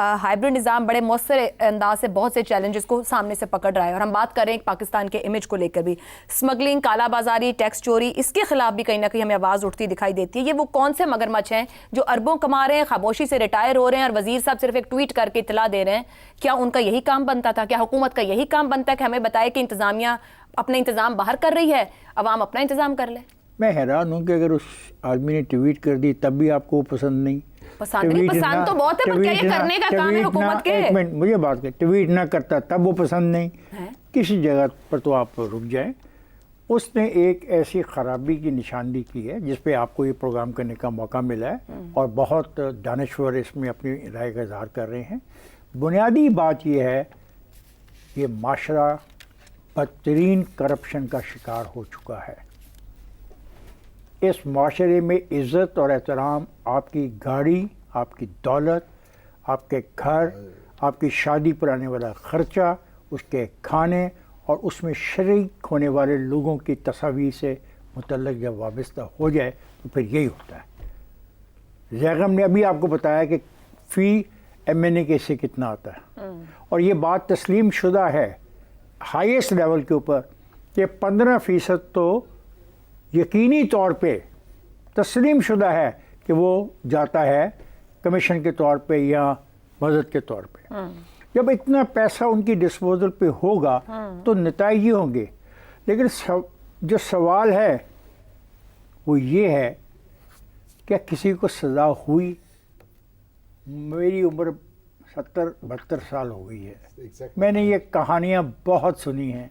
Hybrid निज़ाम बड़े मौसर अंदाज से बहुत से चैलेंजेस को सामने से पकड़ रहा है। और हम बात कर रहे हैं पाकिस्तान के इमेज को लेकर भी, स्मगलिंग, कालाबाजारी, टैक्स चोरी, इसके खिलाफ भी कहीं ना कहीं हमें आवाज़ उठती दिखाई देती है। ये वो कौन से मगरमच्छ हैं जो अरबों कमा रहे हैं, खामोशी से रिटायर हो रहे हैं और वजीर साहब सिर्फ एक ट्वीट करके इतला दे रहे हैं? क्या उनका यही काम बनता था? क्या हुकूमत का यही काम बनता है कि हमें बताए कि इंतजामिया अपना इंतजाम बाहर कर रही है, अवाम अपना इंतजाम कर ले? मैं हैरान हूँ कि अगर उस आदमी ने ट्वीट कर दी तब भी आपको वो पसंद नहीं। पसंद तो बहुत है, पर क्या ये करने का काम है हुकूमत के? एक मिनट मुझे बात कर, ट्वीट ना करता तब वो पसंद नहीं है? किसी जगह पर तो आप रुक जाएं। उसने एक ऐसी खराबी की निशानदी की है जिस पे आपको ये प्रोग्राम करने का मौका मिला है और बहुत दानिश्वर इसमें अपनी राय का इजहार कर रहे हैं। बुनियादी बात यह है, ये माशरा बदतरीन करप्शन का शिकार हो चुका है। इस माशरे में इज़्ज़त और एहतराम, आपकी गाड़ी, आपकी दौलत, आपके घर, आपकी शादी पर आने वाला ख़र्चा, उसके खाने और उसमें शरीक होने वाले लोगों की तस्वीर से मुतल्लक जब वाबस्ता हो जाए तो फिर यही होता है। जैगम ने अभी आपको बताया कि फ़ी MNA के से कितना आता है और ये बात तस्लीम शुदा है हाईएस्ट लेवल के ऊपर कि 15% तो यकीनी तौर पे तस्लीम शुदा है कि वो जाता है कमीशन के तौर पे या मदद के तौर पे। जब इतना पैसा उनकी डिस्पोजल पे होगा तो नताइज ही होंगे। लेकिन जो सवाल है वो ये है, क्या किसी को सज़ा हुई? मेरी उम्र 70-72 साल हो गई है। मैंने ये कहानियाँ बहुत सुनी हैं।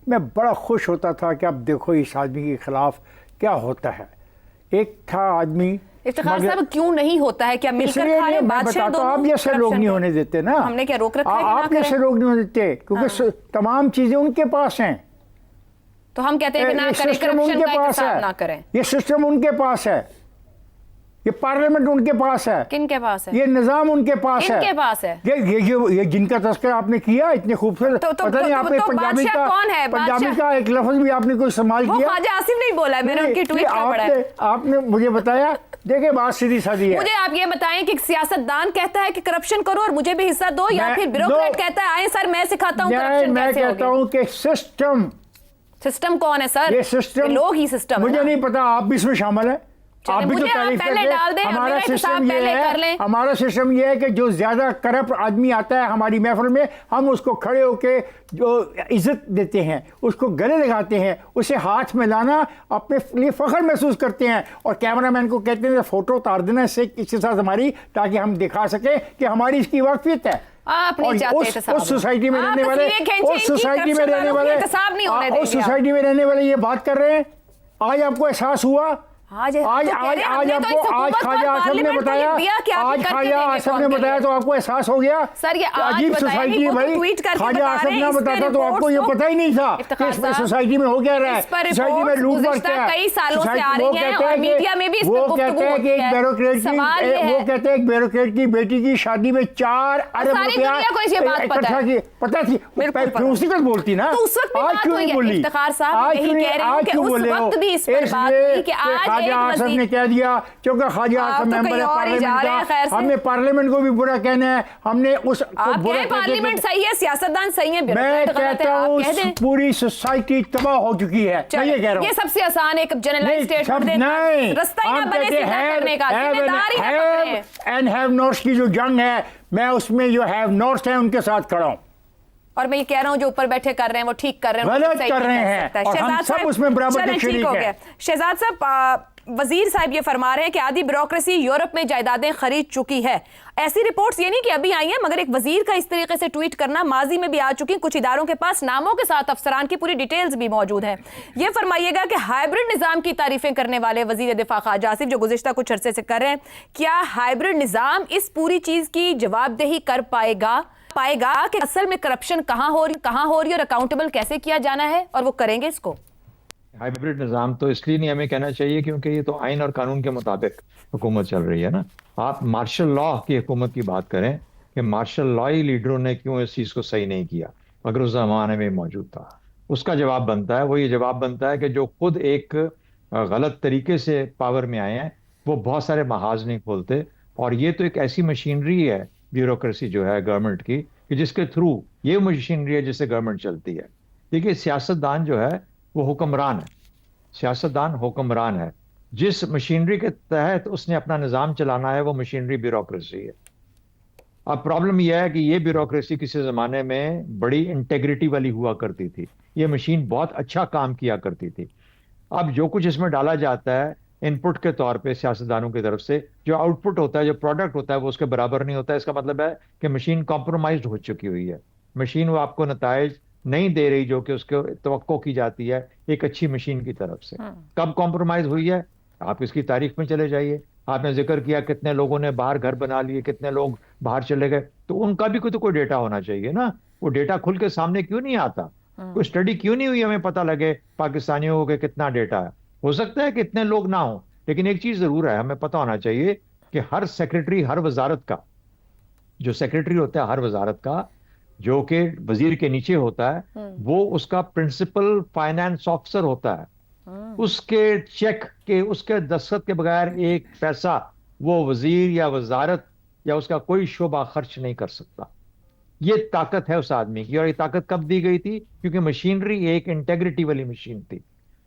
मैं बड़ा खुश होता था कि अब देखो इस आदमी के खिलाफ क्या होता है। एक था आदमी, इफ्तिखार साहब क्यों नहीं होता है? क्या मिलकर खा रहे बादशाह दोनों? आप जैसे लोग नहीं होने देते ना। हमने क्या रोक रखा है? आप जैसे लोग नहीं होने देते क्योंकि तमाम चीजें उनके पास हैं। तो हम कहते हैं कि ना करें, करप्शन का हिसाब ना करें। ये सिस्टम उनके पास है, ये पार्लियामेंट उनके पास है। किनके पास है? ये निजाम उनके पास है। किनके पास है? ये जिनका तस्करा आपने किया इतने खूबसूरत, पता नहीं आपने पंजाबी का एक लफ्ज भी आपने कोई इस्तेमाल किया? ख्वाजा आसिफ नहीं बोला, मैंने उनकी ट्वीट का पढ़ा है। आपने मुझे बताया। देखिए बात सीधी सादी है। मुझे आप ये बताएं कि सियासतदान कहता है कि करप्शन करो और मुझे भी हिस्सा दो, या फिर ब्यूरोक्रेट कहता है आए सर मैं सिखाता हूँ करप्शन मैं कैसे होगी? कहता हूँ कि सिस्टम कौन है सर? ये सिस्टम लोग ही सिस्टम। मुझे नहीं पता, आप भी इसमें शामिल है। आप भी तो तारीफ करते हैं। हमारा सिस्टम ये है कि जो ज्यादा करप्ट आदमी आता है हमारी महफिल में, हम उसको खड़े होके जो इज्जत देते हैं, उसको गले लगाते हैं, उसे हाथ में लाना अपने लिए फख्र महसूस करते हैं और कैमरामैन को कहते हैं फोटो उतार देना इसके साथ हमारी, ताकि हम दिखा सके कि हमारी इसकी वाकफियत है। उस सोसाइटी में रहने वाले रहने वाले ये बात कर रहे हैं। आज आपको एहसास हुआ? आज आपको आज ख्वाजा आसिफ ने बताया, आज ख्वाजा आसिफ ने बताया तो आपको एहसास हो गया? सर ये अजीब सोसाइटी है भाई। ख्वाजा आसिफ ने बताता तो आपको ये पता ही नहीं था कि इस सोसाइटी में हो क्या रहा है। सोसाइटी में लूटपाट क्या है। कई सालों से आ रही है और मीडिया में भी वो कहते हैं कि एक ब्यूरोक्रेट की बेटी की शादी में 4 अरब रुपया इकट्ठा किए। पता थी, उसी वक्त बोलती ना। आज क्यों नहीं बोली? आज क्यों बोले हो? ख्वाजा आसिफ ने कह दिया क्योंकि ख्वाजा आसिफ मेंबर है पार्लियामेंट का, हमने पार्लियामेंट को भी बुरा कहना है, हमने उसको बुरा पार्लियामेंट सही है, सियासतदान सही है, मैं कहता हूँ पूरी सोसाइटी तबाह हो चुकी है। मैं ये कह रहा हूँ ये सबसे आसान एक जनरलाइज स्टेटमेंट देना, रास्ता ही ना बने सीधा करने का, जिम्मेदारी है। एंड हैव नॉट्स की जो जंग है, मैं उसमें जो हैव नॉट्स हैं उनके साथ खड़ा हूँ। और मैं ये कह रहा हूँ जो ऊपर बैठे कर रहे हैं वो ठीक कर रहे हैं, गलत कर रहे हैं और हम सब उसमें बराबर के शरीक हैं। शहजाद साहब, वजीर साहब ये फरमा रहे हैं कि आधी ब्यूरोक्रेसी यूरोप में जायदादें खरीद चुकी है। ऐसी रिपोर्ट्स ये नहीं कि अभी आई हैं, मगर एक वजीर का इस तरीके से ट्वीट करना माजी में भी आ चुकी। कुछ इदारों के पास नामों के साथ अफसरान की पूरी डिटेल्स भी मौजूद है। ये फरमाइएगा कि हाइब्रिड निज़ाम की तारीफें करने वाले वजीर दिफा ख्वाजा आसिफ जो गुज़िश्ता कुछ अरसे से कर रहे हैं, क्या हाइब्रिड निज़ाम इस पूरी चीज़ की जवाबदेही कर पाएगा कि असल में करप्शन कहाँ हो रही और अकाउंटेबल कैसे किया जाना है, और वो करेंगे इसको? हाइब्रिड निज़ाम तो इसलिए नहीं हमें कहना चाहिए क्योंकि ये तो आइन और कानून के मुताबिक हुकूमत चल रही है ना। आप मार्शल लॉ की हुकूमत की बात करें कि मार्शल लॉ ही लीडरों ने क्यों इस चीज़ को सही नहीं किया, अगर उस जमाने में मौजूद था। उसका जवाब बनता है, वो ये जवाब बनता है कि जो खुद एक गलत तरीके से पावर में आए हैं वो बहुत सारे महाज नहीं खोलते। और ये तो एक ऐसी मशीनरी है ब्यूरोक्रेसी जो है गवर्नमेंट की, कि जिसके थ्रू ये मशीनरी है जिससे गवर्नमेंट चलती है। देखिए, सियासतदान जो है वो हुक्मरान है, सियासतदान हुक्मरान है। जिस मशीनरी के तहत उसने अपना निज़ाम चलाना है वो मशीनरी ब्यूरोक्रेसी है। अब प्रॉब्लम यह है कि ये ब्यूरोक्रेसी किसी ज़माने में बड़ी इंटेग्रिटी वाली हुआ करती थी, ये मशीन बहुत अच्छा काम किया करती थी। अब जो कुछ इसमें डाला जाता है इनपुट के तौर पे सियासतदानों की तरफ से, जो आउटपुट होता है, जो प्रोडक्ट होता है, वो उसके बराबर नहीं होता है। इसका मतलब है कि मशीन कॉम्प्रोमाइज्ड हो चुकी हुई है। मशीन वो आपको नताइज नहीं दे रही जो कि उसके तवक्को की जाती है एक अच्छी मशीन की तरफ से। कब कॉम्प्रोमाइज हुई है? आप इसकी तारीख में चले जाइए। आपने जिक्र किया कितने लोगों ने बाहर घर बना लिए, कितने लोग बाहर चले गए, तो उनका भी कोई डेटा होना चाहिए ना। वो डेटा खुल के सामने क्यों नहीं आता? कोई स्टडी क्यों नहीं हुई हमें पता लगे पाकिस्तानियों को कितना डेटा है? हो सकता है कि इतने लोग ना हो, लेकिन एक चीज जरूर है, हमें पता होना चाहिए कि हर सेक्रेटरी, हर वजारत का जो सेक्रेटरी होता है, हर वजारत का जो कि वजीर के नीचे होता है, वो उसका प्रिंसिपल फाइनेंस ऑफिसर होता है। उसके चेक के, उसके दस्तखत के बगैर एक पैसा वो वजीर या वजारत या उसका कोई शोबा खर्च नहीं कर सकता। ये ताकत है उस आदमी की। और ये ताकत कब दी गई थी? क्योंकि मशीनरी एक इंटेग्रिटी वाली मशीन थी।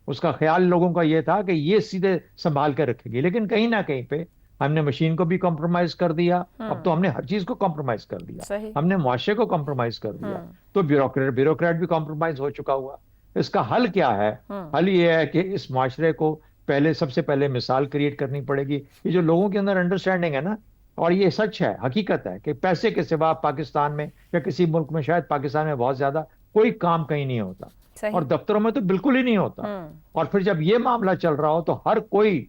उसका ख्याल लोगों का ये था कि ये सीधे संभाल कर रखेगी, लेकिन कहीं ना कहीं पे हमने मशीन को भी कॉम्प्रोमाइज कर दिया। अब तो हमने हर चीज को कॉम्प्रोमाइज कर दिया, हमने मुआशरे को कॉम्प्रोमाइज कर दिया, तो ब्यूरोक्रेट भी कॉम्प्रोमाइज हो चुका हुआ। इसका हल क्या है? हल ये है कि इस मुआशरे को सबसे पहले मिसाल क्रिएट करनी पड़ेगी। ये जो लोगों के अंदर अंडरस्टैंडिंग है ना, और ये सच है, हकीकत है कि पैसे के सिवा पाकिस्तान में या किसी मुल्क में, शायद पाकिस्तान में बहुत ज्यादा, कोई काम कहीं नहीं होता, और दफ्तरों में तो बिल्कुल ही नहीं होता। और फिर जब ये मामला चल रहा हो तो हर कोई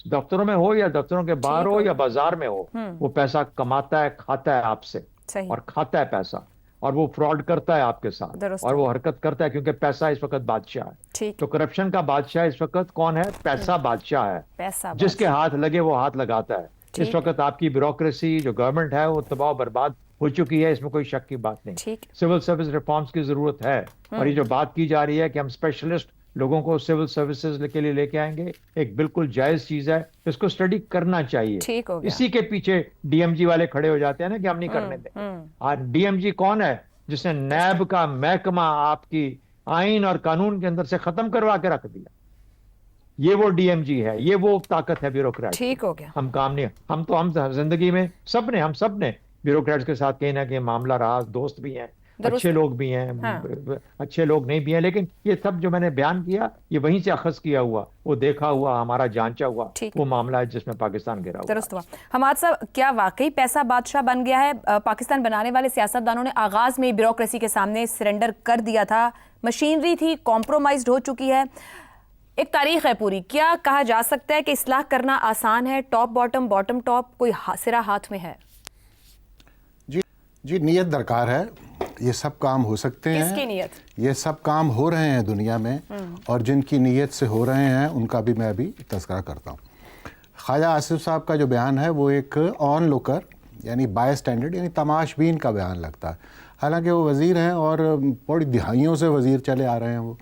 दफ्तरों में हो या दफ्तरों के बाहर हो या बाजार में हो, वो पैसा कमाता है, खाता है आपसे, और खाता है पैसा, और वो फ्रॉड करता है आपके साथ, और वो हरकत करता है, क्योंकि पैसा इस वक्त बादशाह है। तो करप्शन का बादशाह इस वक्त कौन है? पैसा बादशाह है। जिसके हाथ लगे वो हाथ लगाता है। इस वक्त आपकी ब्यूरोक्रेसी जो गवर्नमेंट है वो तबाह बर्बाद हो चुकी है, इसमें कोई शक की बात नहीं। सिविल सर्विस रिफॉर्म्स की जरूरत है। और ये जो बात की जा रही है कि हम स्पेशलिस्ट लोगों को सिविल सर्विसेज के लिए लेके आएंगे, एक बिल्कुल जायज चीज है, इसको स्टडी करना चाहिए। इसी के पीछे डीएमजी वाले खड़े हो जाते हैं ना कि हम नहीं करने देंगे। डीएमजी कौन है? जिसने नैब का महकमा आपकी आइन और कानून के अंदर से खत्म करवा के रख दिया। ये वो डीएमजी है, ये वो ताकत है ब्यूरोक्रेट। ठीक हो गया। हम काम नहीं, हम जिंदगी में हम सब ने ब्यूरोक्रेट्स के साथ कहीं ना कहीं मामला रहा। दोस्त भी हैं, अच्छे लोग भी हैं, अच्छे लोग नहीं भी हैं, लेकिन ये सब जो मैंने बयान किया ये वहीं से अखज़ किया हुआ, वो देखा हुआ, हमारा जांचा हुआ वो मामला है जिसमें पाकिस्तान गिरा हुआ। दुरुस्त हुआ। हमाद साहब, क्या वाकई पैसा बादशाह बन गया है? पाकिस्तान बनाने वाले सियासतदानों ने आगाज में ब्यूरोक्रेसी के सामने सरेंडर कर दिया था, मशीनरी थी, कॉम्प्रोमाइज्ड हो चुकी है, एक तारीख है पूरी। क्या कहा जा सकता है कि इस्लाह करना आसान है? टॉप बॉटम, बॉटम टॉप, कोई सिरा हाथ में है? जी, नीयत दरकार है। ये सब काम हो सकते हैं। किसकी नीयत? ये सब काम हो रहे हैं दुनिया में, और जिनकी नीयत से हो रहे हैं उनका भी मैं अभी तज़किरा करता हूँ। ख्वाजा आसिफ साहब का जो बयान है वो एक ऑन लुकर यानी बाय स्टैंडर्ड यानी तमाशबीन का बयान लगता है। हालांकि वो वज़ीर हैं और बड़ी दिहाइयों से वज़ीर चले आ रहे हैं। वो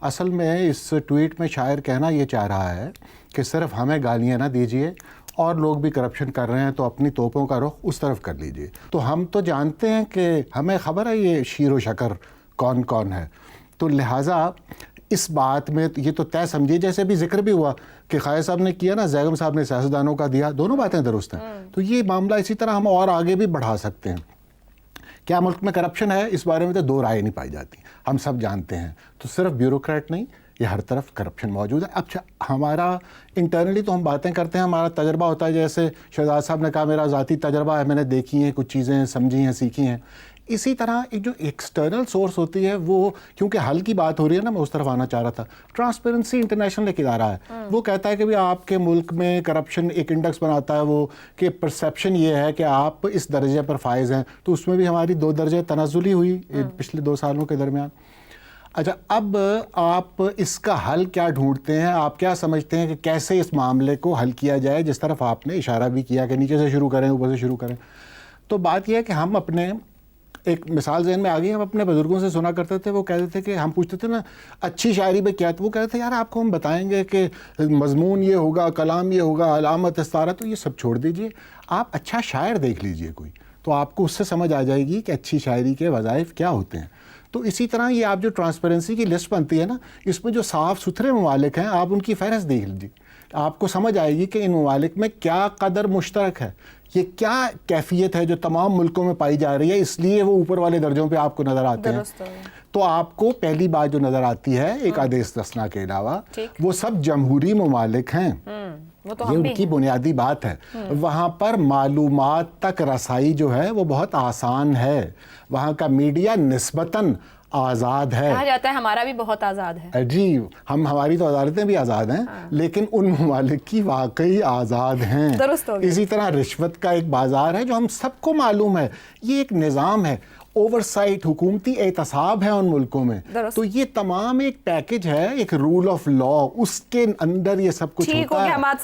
असल में इस ट्वीट में शायर कहना ये चाह रहा है कि सिर्फ हमें गालियाँ ना दीजिए, और लोग भी करप्शन कर रहे हैं तो अपनी तोपों का रुख उस तरफ कर लीजिए। तो हम तो जानते हैं कि हमें ख़बर है ये शीर व शकर कौन कौन है, तो लिहाजा इस बात में ये तो तय समझिए, जैसे भी जिक्र भी हुआ कि ख्वाजा साहब ने किया ना, जैगम साहब ने सियासतदानों का दिया, दोनों बातें दुरुस्त हैं। तो ये मामला इसी तरह हम और आगे भी बढ़ा सकते हैं। क्या मुल्क में करप्शन है? इस बारे में तो दो राय नहीं पाई जाती, हम सब जानते हैं। तो सिर्फ ब्यूरोक्रेट नहीं, ये हर तरफ करप्शन मौजूद है। अच्छा, हमारा इंटरनली तो हम बातें करते हैं, हमारा तजर्बा होता है, जैसे शहजाद साहब ने कहा मेरा ज़ाती तजर्बा है, मैंने देखी हैं कुछ चीज़ें, समझी हैं, सीखी हैं। इसी तरह एक जो एक्सटर्नल सोर्स होती है वो, क्योंकि हल की बात हो रही है ना, मैं उस तरफ आना चाह रहा था। ट्रांसपेरेंसी इंटरनेशनल एक इदारा है, वो कहता है कि भाई आपके मुल्क में करप्शन, एक इंडेक्स बनाता है वो, कि परसेप्शन ये है कि आप इस दर्जे पर फाइज हैं। तो उसमें भी हमारी 2 दर्जे तनाजुली हुई पिछले 2 सालों के दरमियान। अच्छा, अब आप इसका हल क्या ढूंढते हैं? आप क्या समझते हैं कि कैसे इस मामले को हल किया जाए, जिस तरफ आपने इशारा भी किया कि नीचे से शुरू करें, ऊपर से शुरू करें? तो बात यह है कि हम अपने, एक मिसाल ज़हन में आ गई, हम अपने बुजुर्गों से सुना करते थे, वो कहते थे कि हम पूछते थे ना अच्छी शायरी में क्या, तो वो कहते थे यार आपको हम बताएंगे कि मजमून ये होगा, कलाम ये होगा, अलामत इस्तारा, तो ये सब छोड़ दीजिए, आप अच्छा शायर देख लीजिए कोई, तो आपको उससे समझ आ जाएगी कि अच्छी शायरी के वज़ाइफ क्या होते हैं। तो इसी तरह ये आप जो ट्रांसपेरेंसी की लिस्ट बनती है ना, इसमें जो साफ़ सुथरे ममालिक हैं आप उनकी फ़हरिस्त देख लीजिए, आपको समझ आएगी कि इन ममालिक में क्या कदर मुश्तरक है, ये क्या कैफियत है जो तमाम मुल्कों में पाई जा रही है, इसलिए वो ऊपर वाले दर्जों पे आपको नज़र आते हैं। तो आपको पहली बात जो नज़र आती है एक आधे इस्तिस्ना के अलावा, वो सब जमहूरी ममालिक हैं, वो तो ये हम भी उनकी हैं। बुनियादी बात है। वहाँ पर मालूमात तक रसाई जो है वो बहुत आसान है, वहाँ का मीडिया निस्बतन आज़ाद है। कहा जाता है हमारा भी बहुत आज़ाद है। जी, हमारी तो अदालतें भी आज़ाद हैं, लेकिन उन ममालिक की वाकई आज़ाद हैं। दुरुस्त हो गया। इसी तरह रिश्वत का एक बाज़ार है जो हम सबको मालूम है, ये एक निज़ाम है, ओवरसाइट हुकूमती एहतसाब है उन मुल्कों में। दुरुस्त। तो ये तमाम एक पैकेज है, एक रूल ऑफ लॉ, उसके अंदर ये सब कुछ ठीक होता हो है। गया हमारे